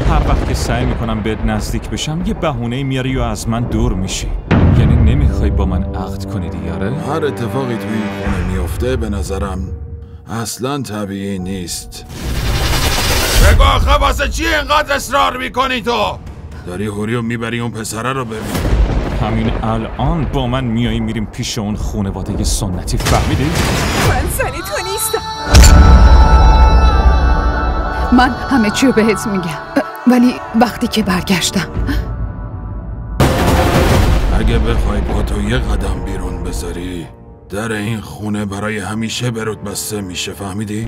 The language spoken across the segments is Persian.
هر وقت که سعی میکنم بهت نزدیک بشم یه بهونه میاری و از من دور میشی. یعنی نمیخوای با من عقد کنی دیگه؟ هر اتفاقی توی این خونه میفته به نظرم اصلا طبیعی نیست. بگو آخه واسه چی اینقدر اصرار میکنی تو؟ داری هوری رو میبری اون پسره رو ببین. همین الان با من میایی میریم پیش اون خونواده سنتی، فهمیدی؟ من زنی تو نیستم. من همه چی رو بهت میگم، ولی وقتی که برگشتم اگه بخوای با تو یه قدم بیرون بذاری در این خونه برای همیشه برات بسته میشه، فهمیدی؟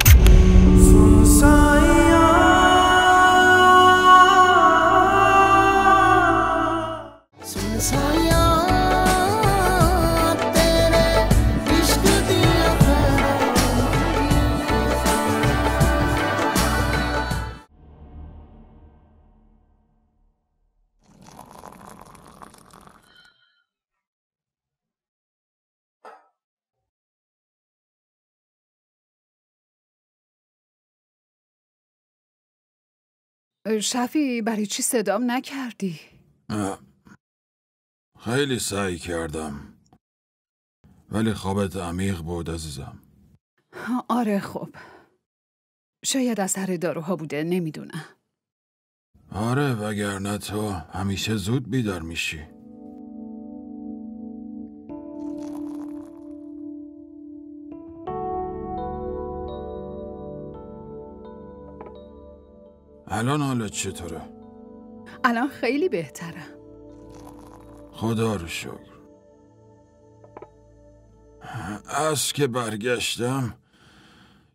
شفی برای چی صدام نکردی؟ خیلی سعی کردم ولی خوابت عمیق بود عزیزم. آره خب، شاید اثر داروها بوده، نمیدونم. آره وگرنه تو همیشه زود بیدار میشی. الان حالت چطوره؟ الان خیلی بهترم. خدا رو شکر. از که برگشتم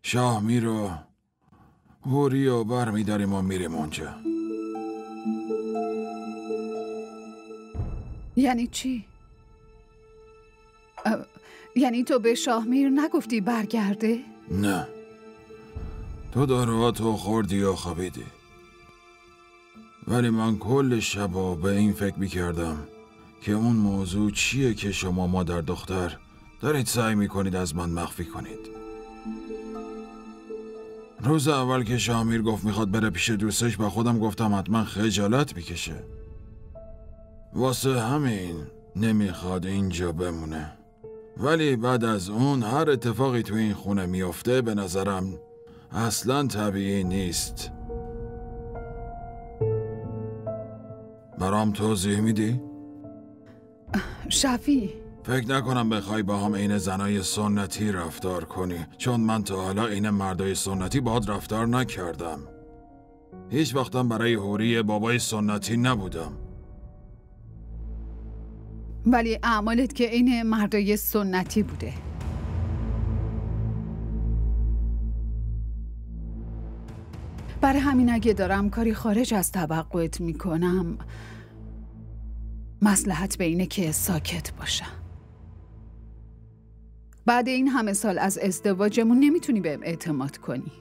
شاهمیر و هوری و برمیداریم و میریم اونجا. یعنی چی؟ یعنی تو به شاهمیر نگفتی برگرده؟ نه، تو داروهاتو خوردی و خوابیدی، ولی من کل شبا به این فکر میکردم که اون موضوع چیه که شما مادر دختر دارید سعی میکنید از من مخفی کنید. روز اول که شاهمیر گفت میخواد بره پیش دوستش با خودم گفتم حتما خجالت میکشه، واسه همین نمیخواد اینجا بمونه. ولی بعد از اون هر اتفاقی تو این خونه میفته به نظرم اصلا طبیعی نیست. برام توضیح میدی؟ شفی فکر نکنم بخوای با هم عین زنای سنتی رفتار کنی، چون من تا حالا عین مردای سنتی باهات رفتار نکردم. هیچ وقتم برای هوری بابای سنتی نبودم. ولی اعمالت که عین مردای سنتی بوده. برای همین اگه دارم کاری خارج از توقعت میکنم مصلحت به اینه که ساکت باشم. بعد این همه سال از ازدواجمون نمیتونی بهم اعتماد کنی،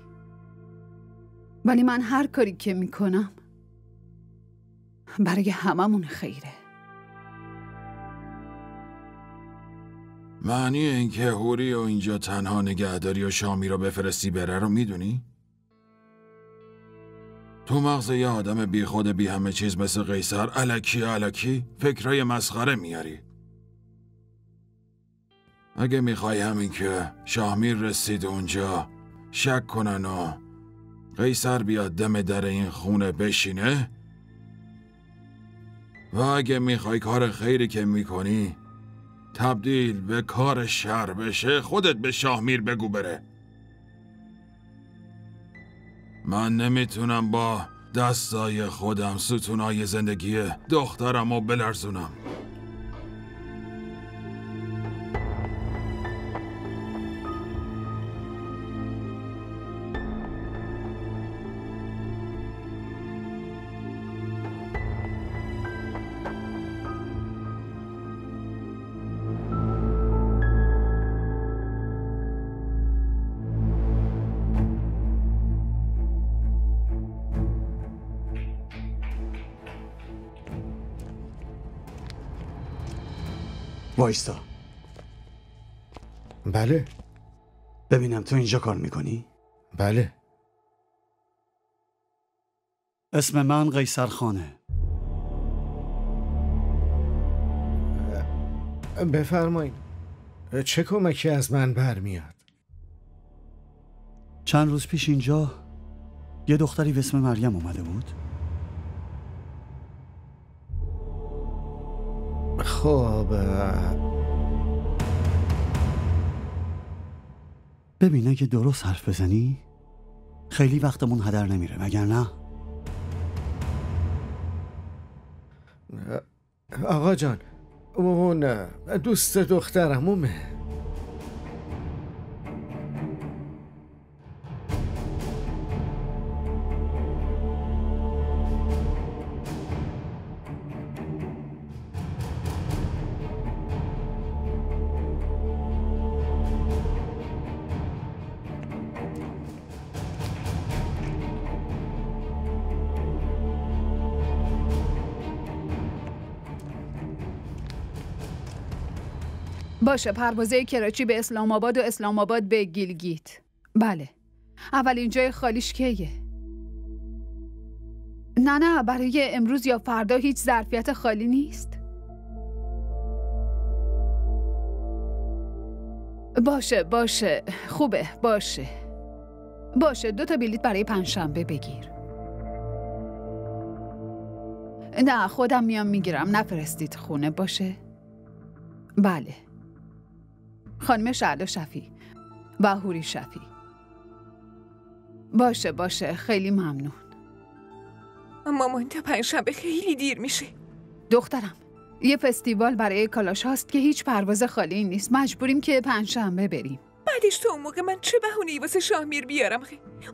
ولی من هر کاری که میکنم برای هممون خیره. معنی اینکه هوری و اینجا تنها نگهداری و شامی رو بفرستی بره رو میدونی؟ تو مغز یه آدم بی خود بی همه چیز مثل قیصر الکی فکرای مسخره میاری. اگه میخوای همین که شاهمیر رسید اونجا شک کنن و قیصر بیاد دم در این خونه بشینه، و اگه میخوای کار خیری که میکنی تبدیل به کار شر بشه، خودت به شاهمیر بگو بره. من نمیتونم با دستای خودم ستونای زندگی دخترم رو بلرزونم. وایستا. بله. ببینم تو اینجا کار میکنی؟ بله. اسم من قیصر خانه. بفرمایید. چه کمکی از من برمیاد؟ چند روز پیش اینجا یه دختری به اسم مریم اومده بود. خب ببین اگه درست حرف بزنی خیلی وقتمون هدر نمیره، مگر نه؟ آقا جان، اون دوست دخترمومه. باشه، پروازه کراچی به اسلام آباد و اسلام آباد به گیلگیت. بله. اولین جای خالیش کیه؟ نه برای امروز یا فردا هیچ ظرفیت خالی نیست. باشه خوبه. باشه 2 تا بلیط برای پنجشنبه بگیر. نه خودم میام میگیرم، نفرستید خونه. باشه؟ بله. خانم شعلا شفی و هوری شفی. باشه خیلی ممنون. مامان تا پنجشنبه خیلی دیر میشه. دخترم یه فستیوال برای کالاش هاست که هیچ پرواز خالی نیست. مجبوریم که پنجشنبه بریم. بعدش تو اون موقع من چه بهونه‌ای واسه شاهمیر بیارم؟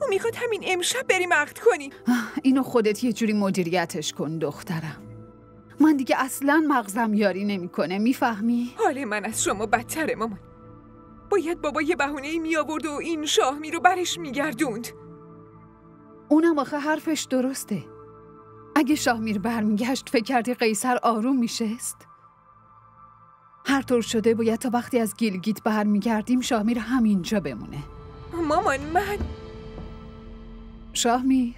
اون میخواد همین امشب بریم عقد کنیم. اینو خودت یه جوری مدیریتش کن دخترم. من دیگه اصلاً مغزم یاری نمیکنه، میفهمی؟ حال من از شما بدتره مامان. باید بابا یه بهونه‌ای می آورد و این شاهمیر رو برش میگردوند. اونم آخه حرفش درسته. اگه شاهمیر برمیگشت فکر کردی قیصر آروم میشست؟ هر طور شده باید تا وقتی از گیلگیت برمیگردیم شاهمیر همینجا بمونه. مامان من شاهمیر.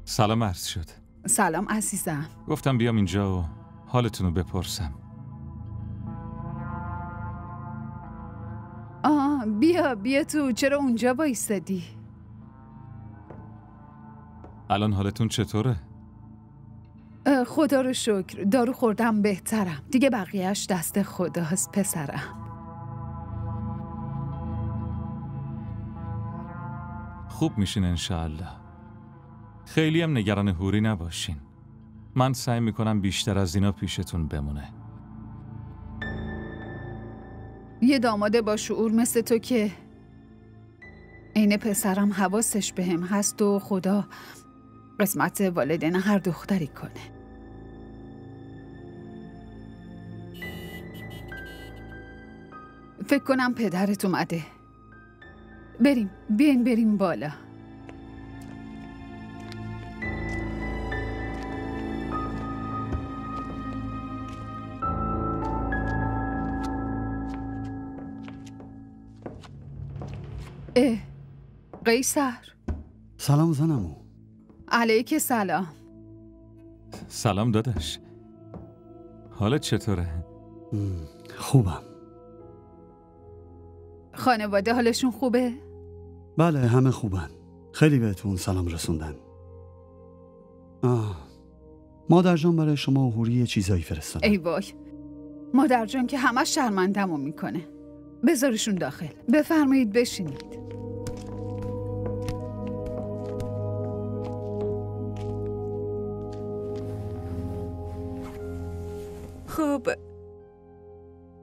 سلام عرض شد. سلام عزیزم. گفتم بیام اینجا و حالتون رو بپرسم. بیا تو. چرا اونجا بایستادی؟ الان حالتون چطوره؟ خدا رو شکر، دارو خوردم بهترم. دیگه بقیهش دست خداست پسرم. خوب میشین انشاءالله. خیلی هم نگران هوری نباشین. من سعی میکنم بیشتر از اینا پیشتون بمونه. یه داماد با شعور مثل تو که عین پسرم حواسش بهم هست و خدا قسمت والدین هر دختری کنه. فکر کنم پدرت اومده. بریم بالا. قیصر. سلام زنمو. علیک سلام. سلام داداش. حالت چطوره؟ خوبم. خانواده حالشون خوبه؟ بله همه خوبن. خیلی بهتون سلام رسوندن. مادر جان برای شما و هوری یه چیزایی فرستادن. ای وای، مادر جان که همش شرمنده‌مو میکنه. بذارشون داخل. بفرمایید بشینید. خب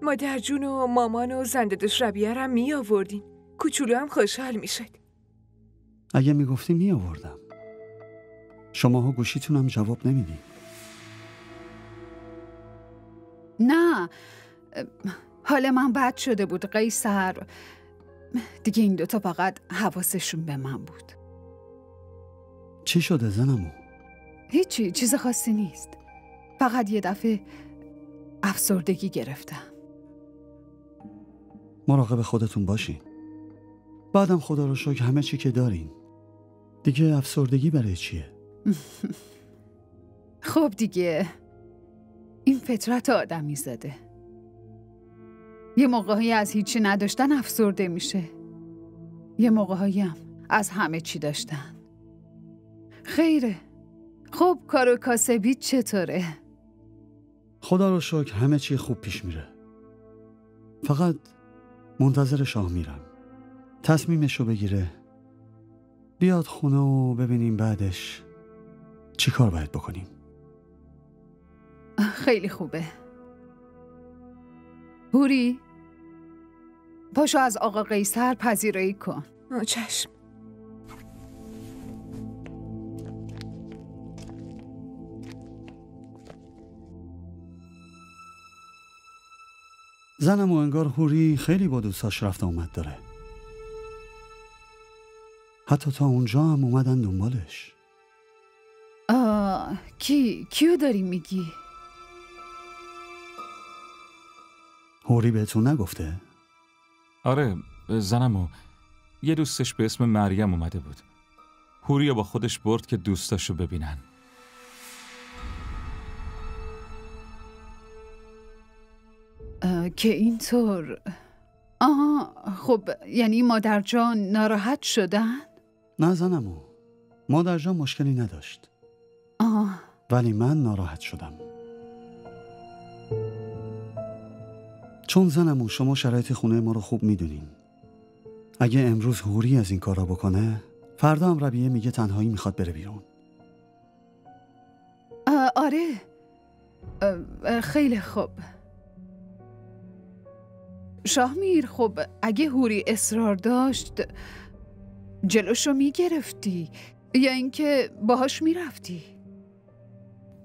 مادر جون و مامان و زنده دوش ربیه هم می آوردین. کوچولو هم خوشحال می شد. اگه می گفتی می آوردم. شماها گوشیتونم جواب نمیدین. نه، حال من بد شده بود قیصر. دیگه این دوتا فقط حواسشون به من بود. چی شده زنمو؟ هیچی، چیز خاصی نیست. فقط یه دفعه افسردگی گرفتم. مراقب خودتون باشین. بعدم خدا رو شکر همه چی که دارین. دیگه افسردگی برای چیه؟ خب دیگه این فطرت آدمی زاده. یه موقعی از هیچی نداشتن افسرده میشه، یه موقعی هم از همه چی داشتن. خیره. خب کار و کاسبی چطوره؟ خدا رو شکر همه چی خوب پیش میره. فقط منتظر شاه میرم تصمیمشو بگیره، بیاد خونه و ببینیم بعدش چی کار باید بکنیم. خیلی خوبه. هوری، پاشو از آقا قیصر پذیرایی کن. چشم. زنم و انگار هوری خیلی با دوستاش رفت آمد داره. حتی تا اونجا هم اومدن دنبالش. کیو داری میگی؟ هوری بهتون نگفته؟ آره، زنمو یه دوستش به اسم مریم اومده بود. هوری با خودش برد که دوستاشو ببینن. که اینطور. خب یعنی مادر جان ناراحت شدن؟ نه زنمو، مادر جان مشکلی نداشت. ولی من ناراحت شدم. چون زنمو شما شرایط خونه ما رو خوب میدونین. اگه امروز هوری از این کارا بکنه، فردا هم ربیه میگه تنهایی میخواد بره بیرون. آره. خیلی خوب. شاهمیر، خب اگه هوری اصرار داشت جلوشو میگرفتی یا اینکه باهاش میرفتی؟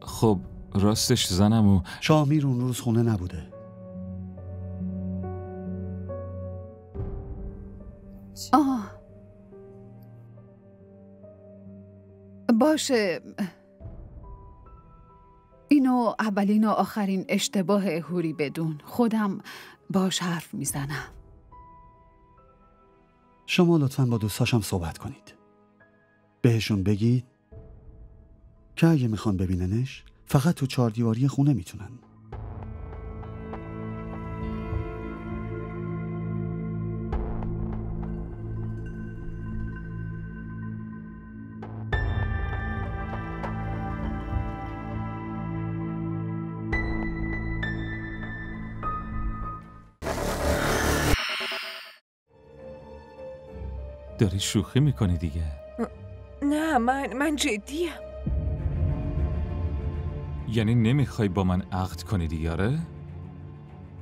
خب راستش زنمو شاهمیر اون روز خونه نبوده. باشه. اینو اولین و آخرین اشتباه هوری بدون. خودم باش حرف میزنم. شما لطفاً با دوستاشم صحبت کنید. بهشون بگید که اگه میخوان ببیننش فقط تو 4 دیواری خونه میتونن. داری شوخی میکنی دیگه؟ نه من جدیم. یعنی نمیخوای با من عقد کنی دیگه؟ آره؟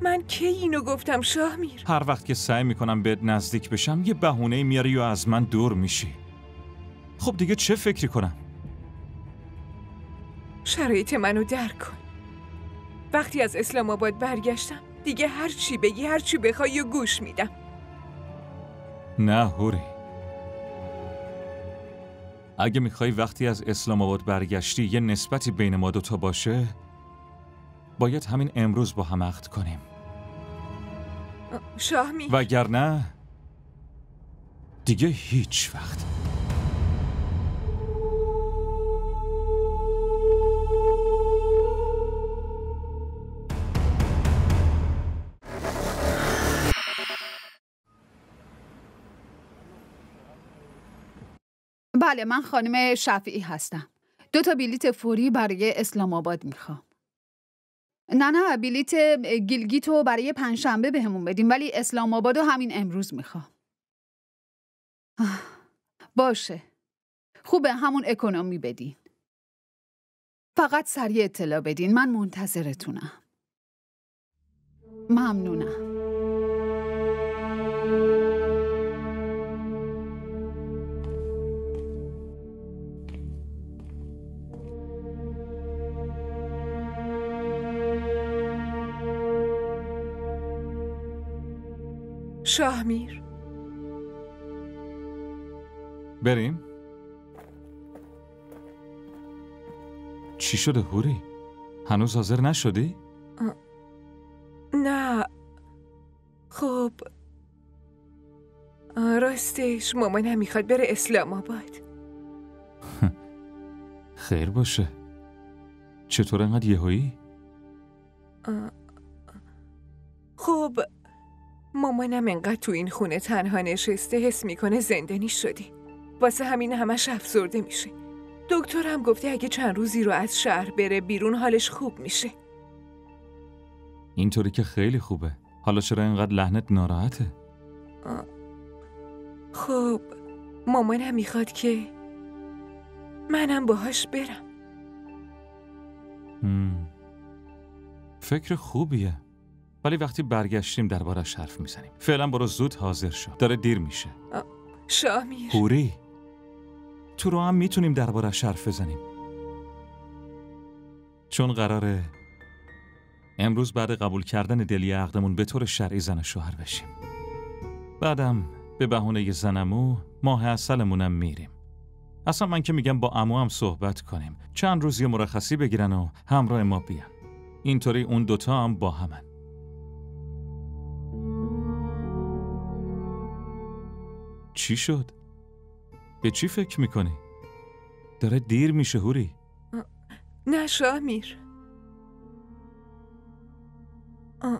من کی اینو گفتم شاهمیر؟ هر وقت که سعی میکنم بهت نزدیک بشم یه بهونه میاری و از من دور میشی. خب دیگه چه فکری کنم؟ شرایط منو درک کن. وقتی از اسلام آباد برگشتم دیگه هر چی بگی هر چی بخوای گوش میدم. نه هوری، اگه میخوای وقتی از اسلام آباد برگشتی یه نسبتی بین ما دوتا باشه باید همین امروز با هم عقد کنیم. شاهمیر، وگرنه دیگه هیچ وقت. بله، من خانم شفیعی هستم. 2 تا بلیت فوری برای اسلام آباد میخوام. نه بلیت گیلگیتو برای 5 شنبه بهمون بدیم، ولی اسلام آبادو همین امروز میخوام. باشه، خوبه، همون اکونومی بدین. فقط سریع اطلاع بدین، من منتظرتونم. ممنونم. شاهمیر، بریم؟ چی شده هوری؟ هنوز حاضر نشدی؟ نه. خب راستش مامانم میخواد بره اسلام آباد. خیر باشه. چطور انقدر یهویی؟ خب مامانم انقدر تو این خونه تنها نشسته حس میکنه زندانی شدی. واسه همین همش افسرده میشه. دکترم گفته اگه چند روزی رو از شهر بره بیرون حالش خوب میشه. اینطوری که خیلی خوبه. حالا چرا اینقدر لحنت ناراحته؟ خب مامانم میخواد که منم باهاش برم. فکر خوبیه. ولی وقتی برگشتیم دربارش حرف میزنیم. فعلا برو زود حاضر شو. داره دیر میشه. شاهمیر. حوری. تو رو هم میتونیم دربارش حرف بزنیم. چون قراره امروز بعد قبول کردن دلی عقدمون به طور شرعی زن و شوهر بشیم. بعدم به بهونه زنمو ماه عسلمونم میریم. اصلا من که میگم با عمو هم صحبت کنیم. چند روز یه مرخصی بگیرن و همراه ما بیان. اینطوری اون دوتا هم با همن. چی شد؟ به چی فکر میکنی؟ داره دیر میشه حوری. نه شاهمیر.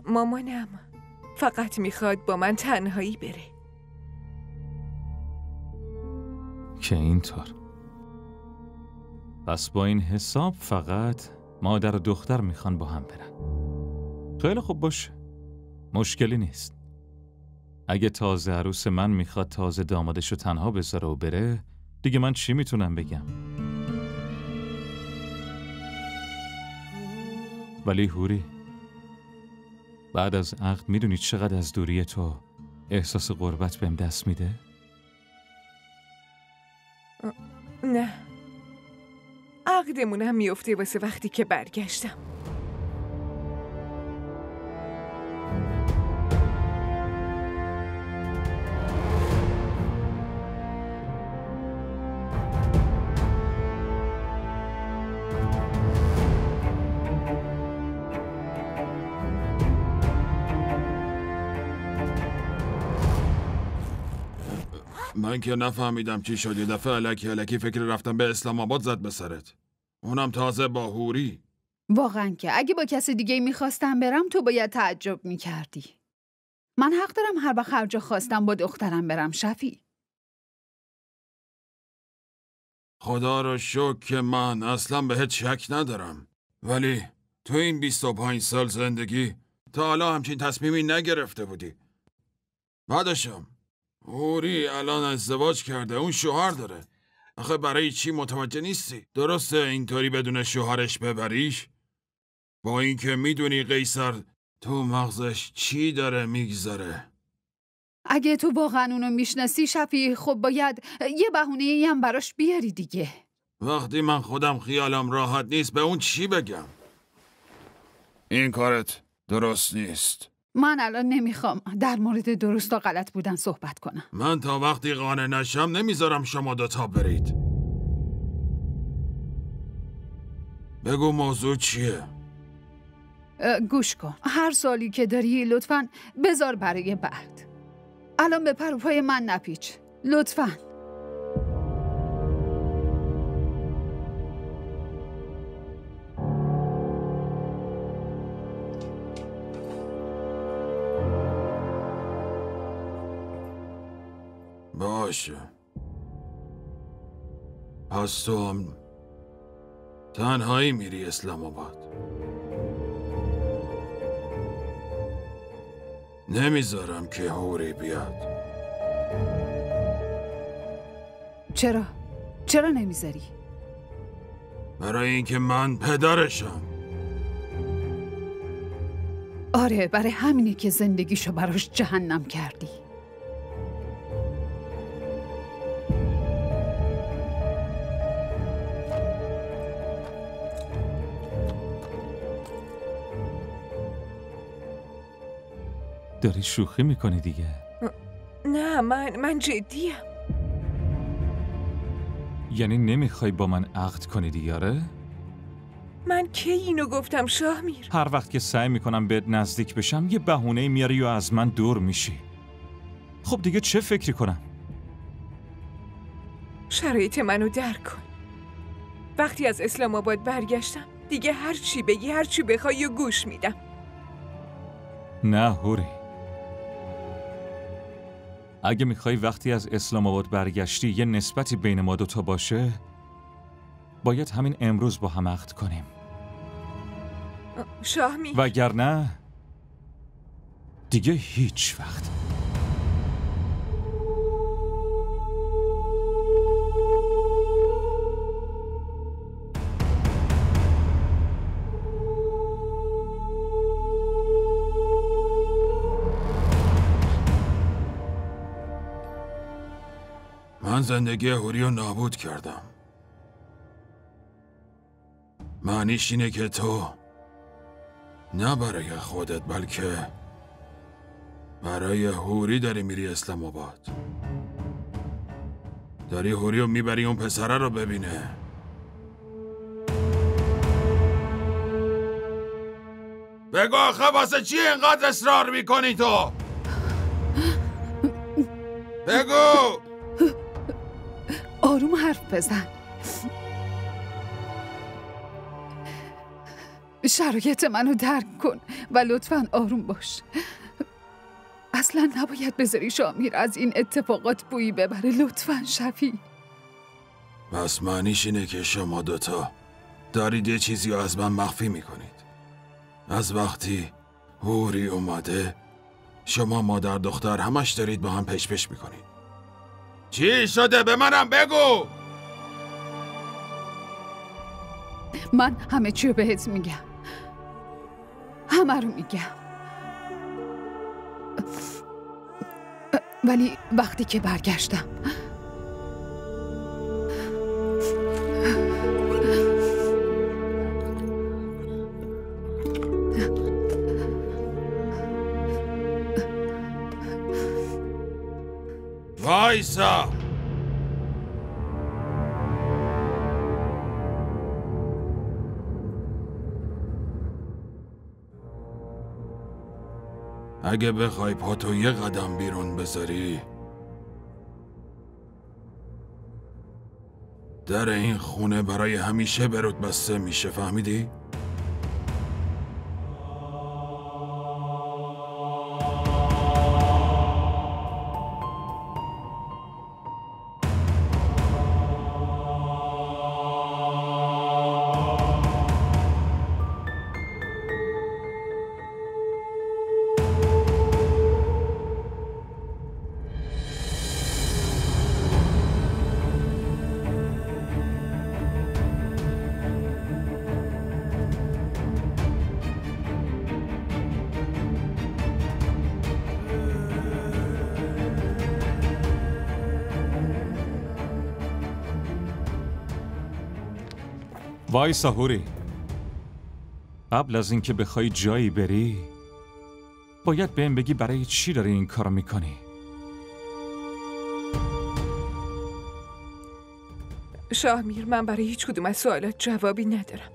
مامانم فقط میخواد با من تنهایی بره. که اینطور. پس با این حساب فقط مادر و دختر میخوان با هم برن. خیلی خوب باشه. مشکلی نیست. اگه تازه عروس من میخواد تازه دامادشو تنها بذاره و بره، دیگه من چی میتونم بگم؟ ولی حوری، بعد از عقد میدونی چقدر از دوری تو احساس غربت بهم دست میده؟ نه. عقدمونم میفته واسه وقتی که برگشتم. من که نفهمیدم چی شد. یه دفعه الکی فکر رفتم به اسلام آباد زد به سرت. اونم تازه با حوری. واقعا که اگه با کسی دیگه میخواستم برم تو باید تعجب میکردی. من حق دارم هر وقت هر جا خواستم با دخترم برم شفی. خدا رو شکر که من اصلا بهت شک ندارم. ولی تو این 25 سال زندگی تا حالا همچین تصمیمی نگرفته بودی. بعدشم حوری الان ازدواج کرده، اون شوهر داره. آخه برای چی متوجه نیستی؟ درسته اینطوری بدون شوهرش ببریش؟ با اینکه میدونی قیصر تو مغزش چی داره میگذره. اگه تو واقعا اونو میشناسی شفی، خب باید یه بهونه‌ای هم براش بیاری دیگه. وقتی من خودم خیالم راحت نیست به اون چی بگم؟ این کارت درست نیست. من الان نمیخوام در مورد درست و غلط بودن صحبت کنم. من تا وقتی قانع نشم نمیذارم شما دوتا برید. بگو موضوع چیه؟ گوش کن. هر سوالی که داری لطفاً بذار برای بعد. الان به پر و پای من نپیچ. لطفاً. باشه. پس تو هم تنهایی میری اسلام آباد. نمیذارم که حوری بیاد. چرا نمیذاری؟ برای اینکه من پدرشم. آره، برای همینه که زندگیشو براش جهنم کردی. داری شوخی میکنی دیگه؟ نه من جدیم. یعنی نمیخوای با من عقد کنی دیگه؟ آره؟ من کی اینو گفتم شاهمیر؟ هر وقت که سعی میکنم بهت نزدیک بشم یه بهونه میاری و از من دور میشی. خب دیگه چه فکری کنم؟ شرایط منو درک کن. وقتی از اسلام آباد برگشتم دیگه هر چی بگی هر چی بخوای و گوش میدم. نه هوری، اگه میخوای وقتی از اسلام آباد برگشتی یه نسبتی بین ما دوتا باشه، باید همین امروز با هم عقد کنیم. شاهمیر، وگرنه دیگه هیچ وقت. من زندگی هوری رو نابود کردم. معنیش اینه که تو نه برای خودت بلکه برای هوری داری میری اسلام آباد. داری هوری رو میبری اون پسره رو ببینه. بگو آخه واسه چی اینقدر اصرار میکنی تو؟ بگو. آروم حرف بزن. شرایط منو درک کن و لطفاً آروم باش. اصلا نباید بذاری شامیر از این اتفاقات بویی ببره. لطفاً شفیع. بس معنیش اینه که شما دوتا دارید یه چیزی رو از من مخفی میکنید. از وقتی هوری اومده شما مادر دختر همش دارید با هم پش میکنید. چی شده به منم بگو. من همه چی رو بهت میگم. همه رو میگم. ولی وقتی که برگشتم وایسا. اگه بخوای پاتو یه قدم بیرون بذاری در این خونه برای همیشه برات بسته میشه. فهمیدی؟ وایسا هوری، قبل از اینکه بخوای جایی بری باید بهم بگی برای چی داری این کارو میکنی. شاهمیر، من برای هیچ کدوم از سوالات جوابی ندارم.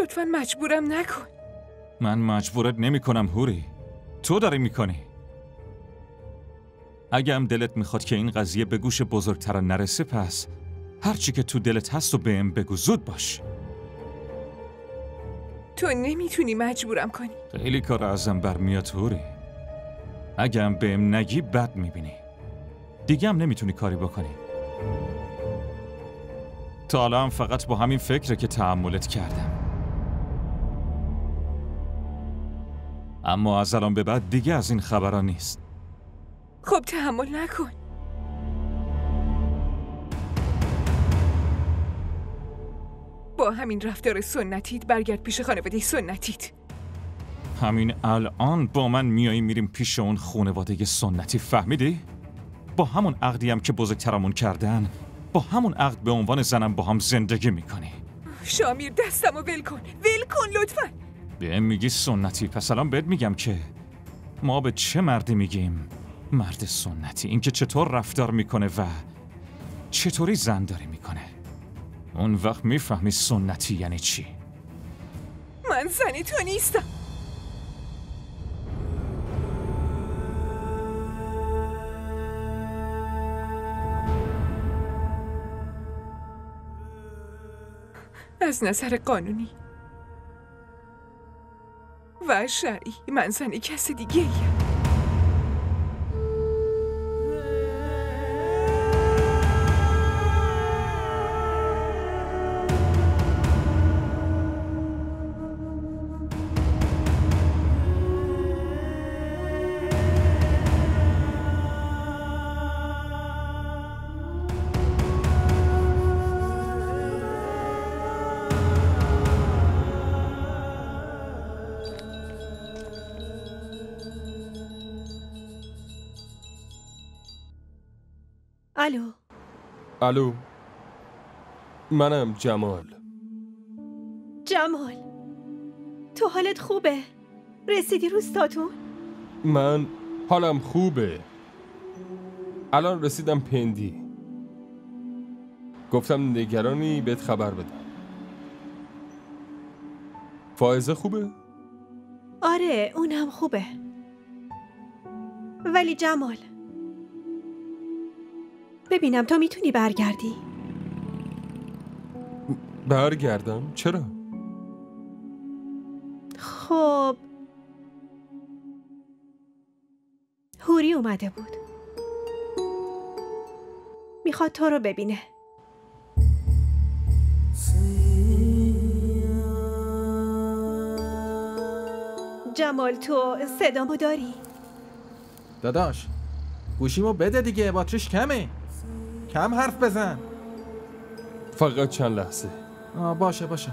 لطفاً مجبورم نکن. من مجبورت نمی کنم هوری، تو داری میکنی. اگه هم دلت میخواد که این قضیه به گوش بزرگترا نرسه، پس هرچی که تو دلت هست و بهم بگو. زود باش. تو نمیتونی مجبورم کنی. خیلی کار ازم برمیاد هوری. اگه هم بهم نگی بد میبینی. دیگه هم نمیتونی کاری بکنی. تا حالا هم فقط با همین فکره که تحملت کردم. اما از الان به بعد دیگه از این خبرها نیست. خب تحمل نکن. با همین رفتار سنتیت برگرد پیش خانواده سنتیت. همین الان با من میایی میریم پیش اون خانواده سنتی، فهمیدی؟ با همون عقدی هم که بزرگترمون کردن، با همون عقد به عنوان زنم با هم زندگی میکنی. شامیر دستمو ول کن. ول کن لطفاً. بهم میگی سنتی، پس الان بهت میگم که ما به چه مردی میگیم مرد سنتی. اینکه چطور رفتار میکنه و چطوری زنداری میکنه. اون وقت میفهمی سنتی یعنی چی. من زن تو نیستم. از نظر قانونی و شرعی من زن کسی دیگه ایم. الو منم جمال. جمال تو حالت خوبه؟ رسیدی روستاتون؟ من حالم خوبه. الان رسیدم پندی. گفتم نگرانی بهت خبر بدم. فائزه خوبه؟ آره اونم خوبه. ولی جمال ببینم تو میتونی برگردی؟ برگردم؟ چرا؟ خب هوری اومده بود، میخواد تو رو ببینه. جمال تو صدامو داری؟ داداش گوشیمو بده دیگه، باتریش کمه. کم حرف بزن. فقط چند لحظه. باشه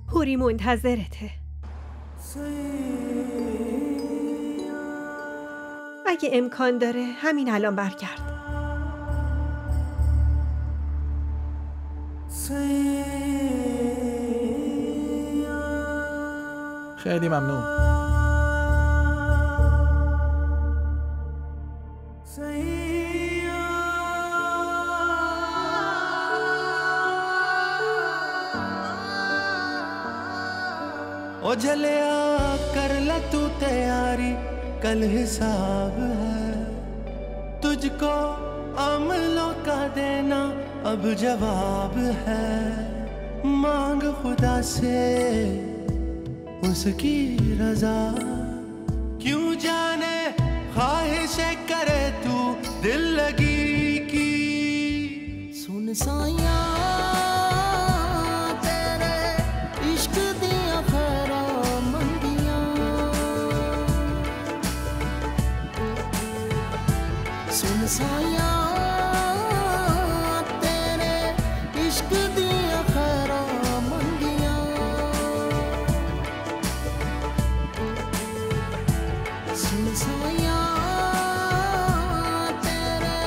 هوری منتظرته. اگه امکان داره همین الان برگرد. خیلی ممنون. ओ जलिया कर ला तू तैयारी, कल हिसाब है तुझको अमलों का देना अब जवाब है। मांग खुदा से उसकी रजा, क्यों जाने ख्वाहिशें करे तू दिल लगी की। सुन साया साया तेरे इश्क दिया खैरा मंगिया। सुन साया तेरे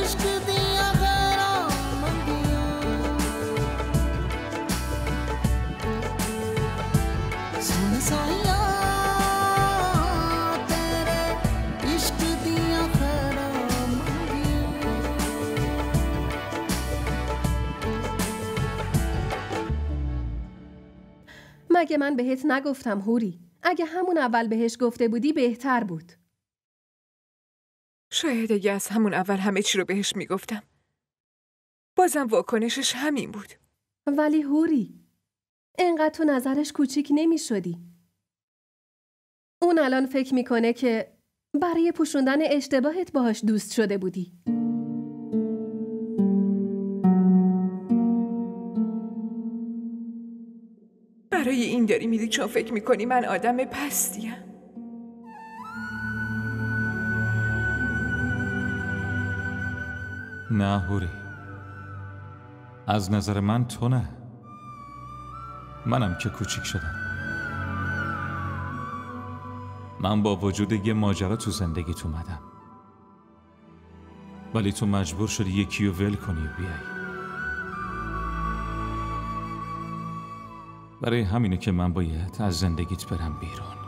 इश्क दिया खैरा मंगिया। सुन साया तेरे इश्क दिया खैरा। مگه من بهت نگفتم هوری؟ اگه همون اول بهش گفته بودی بهتر بود. شاید اگه از همون اول همه چی رو بهش میگفتم بازم واکنشش همین بود. ولی هوری انقدر تو نظرش کوچیک نمی شدی. اون الان فکر میکنه که برای پوشوندن اشتباهت باهاش دوست شده بودی. برای این داری میدی چون فکر میکنی من آدم پستیم. نه هوری، از نظر من تو نه، منم که کوچیک شدم. من با وجود یه ماجرا تو زندگیت اومدم، ولی تو مجبور شدی یکی رو ول کنی و بیای. برای همینه که من باید از زندگیت برم بیرون.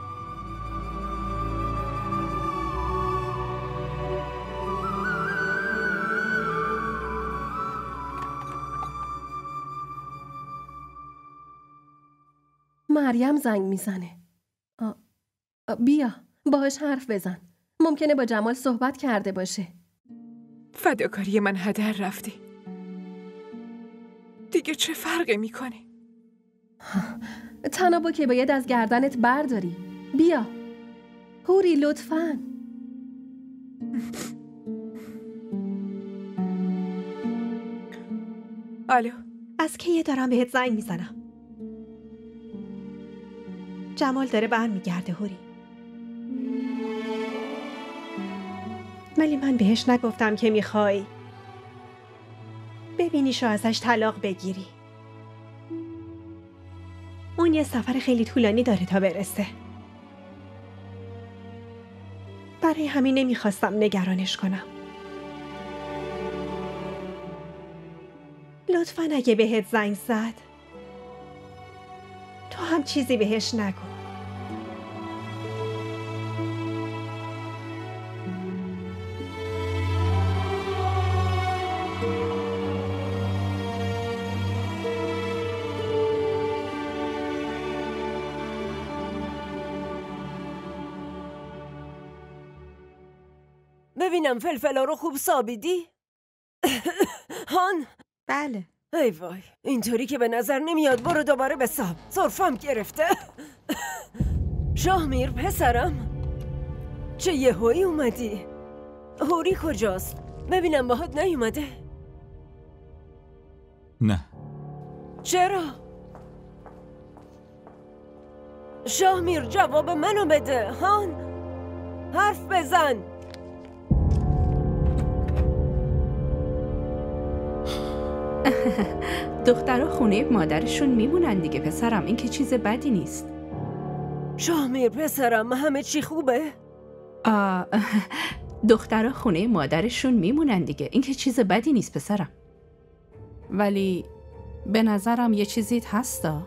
مریم زنگ میزنه. بیا باهاش حرف بزن. ممکنه با جمال صحبت کرده باشه. فداکاری من هدر رفته. دیگه چه فرقی میکنه؟ تنابو که باید از گردنت برداری. بیا هوری لطفاً. الو، از کی دارم بهت زنگ میزنم. جمال داره برمیگرده هوری. ولی من بهش نگفتم که میخوای ببینیش و ازش طلاق بگیری. اون یه سفر خیلی طولانی داره تا برسه. برای همین نمیخواستم نگرانش کنم. لطفاً اگه بهت زنگ زد تو هم چیزی بهش نگو. ببینم فلفلا رو خوب سابیدی؟ هان؟ بله. ای وای، اینطوری که به نظر نمیاد. برو دوباره بساب. سرفم گرفته. شاهمیر پسرم، چه یهویی اومدی؟ هوری کجاست؟ ببینم باهات نیومده؟ نه. چرا؟ شاهمیر جواب منو بده. هان؟ حرف بزن. دخترها خونه مادرشون میمونن دیگه پسرم. این که چیز بدی نیست. شاهمیر پسرم، همه چی خوبه؟ دخترها خونه مادرشون میمونن دیگه. این که چیز بدی نیست پسرم. ولی به نظرم یه چیزیت هستا.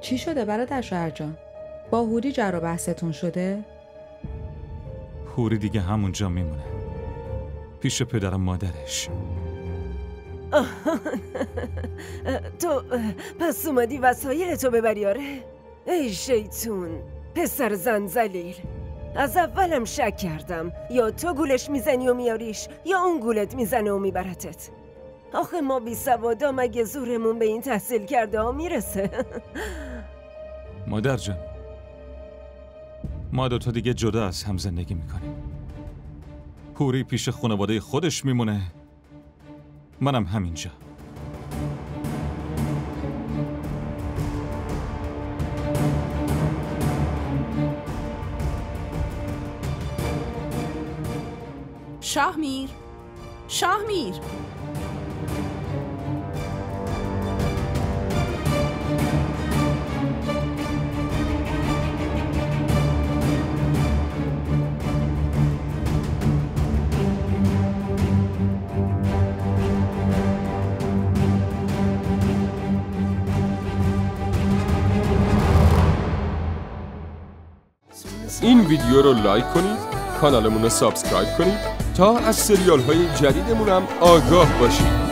چی شده برادر شوهرجان؟ با هوری جر و بحثتون شده؟ هوری دیگه همونجا میمونه، پیش پدرم مادرش. تو پس اومدی وسایل تو ببری؟ آره؟ ای شیطون، پسر زنزلیل. از اولم شک کردم یا تو گولش میزنی و میاریش یا اون گولت میزنه و میبرتت. آخه ما بی سوادا مگه زورمون به این تحصیل کرده ها میرسه؟ مادر جان، ما دوتا دیگه جدا از هم زندگی میکنیم. هوری پیش خانواده خودش میمونه، منم همینجا. شاهمیر، شاهمیر. این ویدیو رو لایک کنید، کانالمون رو سابسکرایب کنید تا از سریال های جدیدمون هم آگاه باشید.